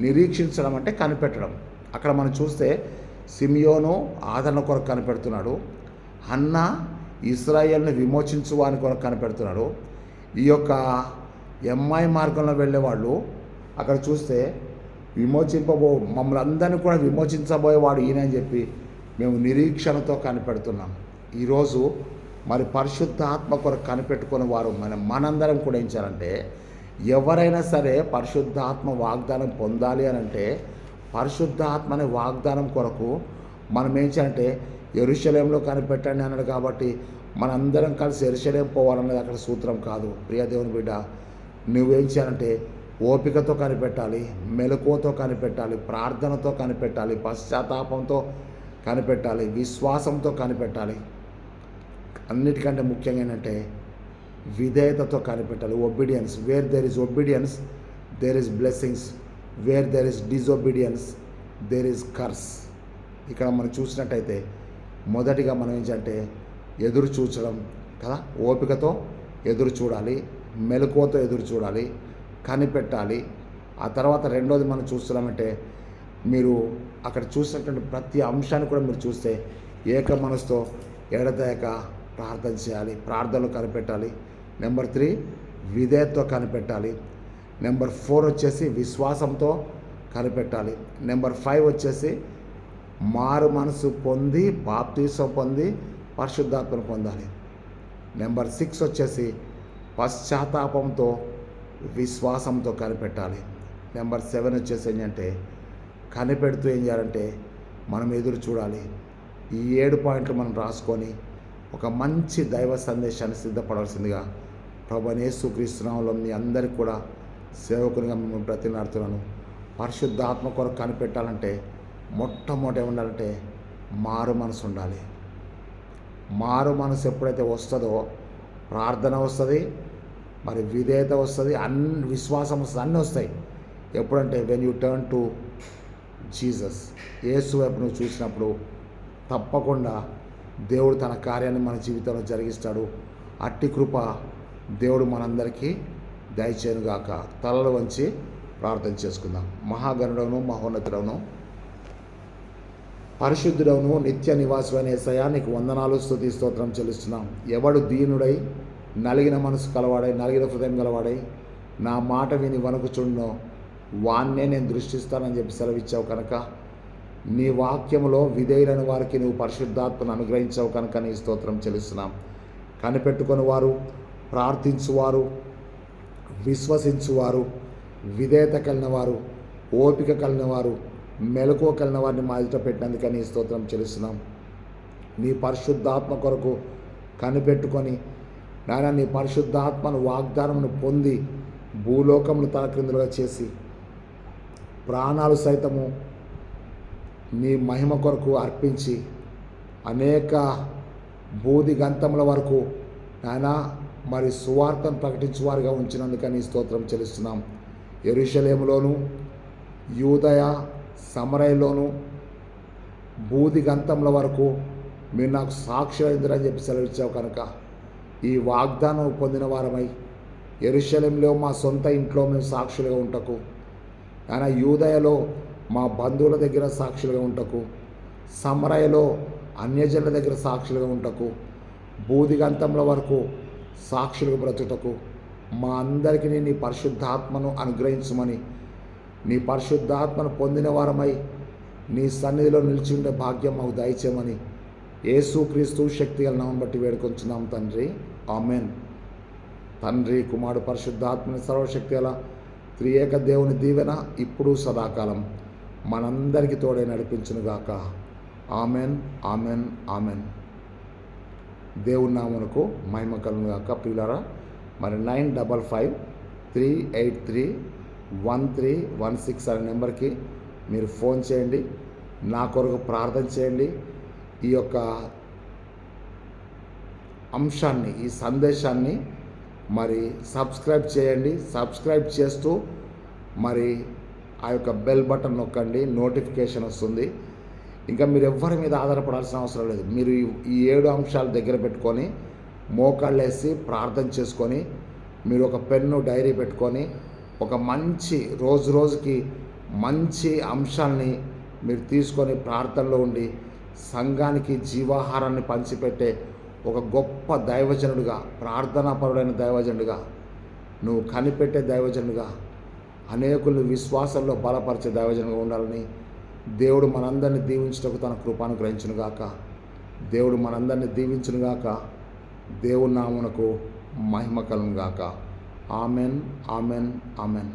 నిరీక్షించడం అంటే కనిపెట్టడం. అక్కడ మనం చూస్తే సిమియోను ఆదరణ కొరకు కనిపెడుతున్నాడు, హన్నా ఇశ్రాయేల్ని విమోచించువాని కొరకు కనిపెడుతున్నాడు. ఈ యొక్క ఎమ్మాయి మార్గంలో వెళ్ళేవాళ్ళు అక్కడ చూస్తే మమ్మల్ని అందరినీ కూడా విమోచించబోయేవాడు ఈయన అని చెప్పి మేము నిరీక్షణతో కనిపెడుతున్నాం. ఈరోజు మరి పరిశుద్ధాత్మ కొరకు కనిపెట్టుకుని వారు మనందరం కూడా ఏం చేయాలంటే, ఎవరైనా సరే పరిశుద్ధాత్మ వాగ్దానం పొందాలి అని అంటే పరిశుద్ధాత్మ అనే వాగ్దానం కొరకు మనం ఏం చేయాలంటే యెరూషలేములో కనిపెట్టండి అన్నాడు కాబట్టి మనందరం కలిసి యెరూషలేం పోవాలన్నది అక్కడ సూత్రం కాదు. ప్రియ దేవుని బిడ్డ, నువ్వేం చేయాలంటే ఓపికతో కనిపెట్టాలి, మెలకువతో కనిపెట్టాలి, ప్రార్థనతో కనిపెట్టాలి, పశ్చాత్తాపంతో కనిపెట్టాలి, విశ్వాసంతో కనిపెట్టాలి. అన్నిటికంటే ముఖ్యంగా ఏంటంటే విధేయతతో కనిపెట్టాలి. Obedience, where there is obedience there is blessings, where there is disobedience there is curse. ఇక్కడ మనం చూసినట్టయితే మొదటిగా మనం ఏంటంటే ఎదురు చూచడం కదా, ఓపికతో ఎదురు చూడాలి, మెలకువతో ఎదురు చూడాలి, కనిపెట్టాలి. ఆ తర్వాత రెండోది మనం చూస్తున్నామంటే మీరు అక్కడ చూసినటువంటి ప్రతి అంశాన్ని కూడా మీరు చూస్తే ఏక మనసుతో ఎడతెగక ప్రార్థన చేయాలి, ప్రార్థనలు కనిపెట్టాలి. నెంబర్ 3 విధేయతతో కనిపెట్టాలి. నెంబర్ 4 వచ్చేసి విశ్వాసంతో కనిపెట్టాలి. నెంబర్ 5 వచ్చేసి మారు మనసు పొంది బాప్తీసం పొంది పరిశుద్ధాత్మను పొందాలి. నెంబర్ 6 వచ్చేసి పశ్చాత్తాపంతో విశ్వాసంతో కనిపెట్టాలి. నెంబర్ 7 వచ్చేసి ఏంటంటే కనిపెడుతూ ఏం చేయాలంటే మనం ఎదురు చూడాలి. ఈ 7 పాయింట్లు మనం రాసుకొని ఒక మంచి దైవ సందేశాన్ని సిద్ధపడవలసిందిగా ప్రభువైన యేసుక్రీస్తు నామములో మీ అందరికీ కూడా సేవకునిగా మిమ్మల్ని బ్రతిమలాడుతున్నాను. పరిశుద్ధాత్మ కొరకు కనిపెట్టాలంటే మొట్టమొదటి ఉండాలంటే మారు మనసు ఉండాలి. మారు మనసు ఎప్పుడైతే వస్తుందో ప్రార్థన వస్తుంది, మరి విధేయత వస్తుంది, విశ్వాసం వస్తుంది, అన్నీ వస్తాయి. ఎప్పుడంటే when you turn to Jesus, యేసు వైపు నువ్వు చూసినప్పుడు తప్పకుండా దేవుడు తన కార్యాన్ని మన జీవితంలో జరిగిస్తాడు. అట్టి కృప దేవుడు మనందరికీ దయచేయునుగాక. తలలు వంచి ప్రార్థన చేసుకుందాం. మహాగణుడవును మహోన్నతుడవును పరిశుద్ధుడవును నిత్య నివాసమైన యేసయ్యా, నీకు వందనాలు స్తుతి స్తోత్రం చెల్లిస్తున్నాం. ఎవడు దీనుడై నలిగిన మనసు కలవాడై నలిగిన హృదయం గలవాడై నా మాట విని వణుకుచుండో వాన్నే నేను దృష్టిస్తానని చెప్పి సెలవిచ్చావు కనుక, నీ వాక్యములో విధేయులైన వారికి నువ్వు పరిశుద్ధాత్మను అనుగ్రహించావు కనుక నీ స్తోత్రం చెల్లిస్తున్నాం. కనిపెట్టుకొని వారు, ప్రార్థించువారు, విశ్వసించువారు, విధేయత కలిగిన వారు, ఓపిక కలిగిన వారు, మెలకువ కలిగిన వారిని మా ఎదుట పెట్టినందుకని నీ స్తోత్రం చెల్లిస్తున్నాం. నీ పరిశుద్ధాత్మ కొరకు కనిపెట్టుకొని నాయన నీ పరిశుద్ధాత్మను వాగ్దానమును పొంది భూలోకమును తలక్రిందులుగా చేసి ప్రాణాలు సైతము నీ మహిమ కొరకు అర్పించి అనేక బూది గంతముల వరకు నాయన మరి సువార్తను ప్రకటించువారిగా ఉంచినందుకని స్తోత్రం చెల్లిస్తున్నాం. యెరూషలేములోను, యూదయ, సమరయలోను బూది గంతముల వరకు మీరు నాకు సాక్షులైందని చెప్పి సెలవిచ్చావు కనుక, ఈ వాగ్దానం పొందిన వారమై యెరూషలేములో మా సొంత ఇంట్లో మేము సాక్షులుగా ఉంటకు, ఆయన యూదయలో మా బంధువుల దగ్గర సాక్షులుగా ఉంటకు, సమరయలో అన్యజనుల దగ్గర సాక్షులుగా ఉంటకు, బూదిగంతముల వరకు సాక్షులుగా బ్రతుటకు మా అందరికీ నీ పరిశుద్ధాత్మను అనుగ్రహించమని, నీ పరిశుద్ధాత్మను పొందిన వారమై నీ సన్నిధిలో నిలిచి ఉండే భాగ్యం మాకు దయచేయమని యేసుక్రీస్తు శక్తిగల నామం బట్టి వేడుకొంచున్నాం తండ్రి. ఆమెన్. తండ్రి, కుమారుడు, పరిశుద్ధాత్మని సర్వశక్తి గల త్రియేక దేవుని దీవెన ఇప్పుడు సదాకాలం మనందరికీ తోడే నడిపించునుగాక. Amen, amen, amen. దేవుని నామమునకు మహిమ కలుగునుగాక. ప్రియులారా, మరి 955538313116 అనే నెంబర్కి మీరు ఫోన్ చేయండి, నా కొరకు ప్రార్థన చేయండి. ఈ యొక్క అంశాన్ని, ఈ సందేశాన్ని మరి సబ్స్క్రైబ్ చేయండి. సబ్స్క్రైబ్ చేస్తూ మరి ఆ యొక్క బెల్ బటన్ నొక్కండి, నోటిఫికేషన్ వస్తుంది. ఇంకా మీరు ఎవ్వరి మీద ఆధారపడాల్సిన అవసరం లేదు. మీరు ఈ 7 అంశాలు దగ్గర పెట్టుకొని మోకాళ్ళు వేసి ప్రార్థన చేసుకొని మీరు ఒక పెన్ను, డైరీ పెట్టుకొని ఒక మంచి రోజుకి మంచి అంశాలని మీరు తీసుకొని ప్రార్థనలో ఉండి సంఘానికి జీవాహారాన్ని పంచిపెట్టే ఒక గొప్ప దైవజనుడిగా, ప్రార్థనాపరుడైన దైవజనుడిగా, నువ్వు కనిపెట్టే దైవజనుడిగా, అనేకులను విశ్వాసంలో బలపరిచే దైవజనుడిగా ఉండాలని దేవుడు మనందరినీ దీవించుటకు తన కృపను గ్రహించునుగాక. దేవుడు మనందరినీ దీవించునుగాక. దేవుని నామమునకు మహిమ కలుగునుగాక. Amen, amen, amen.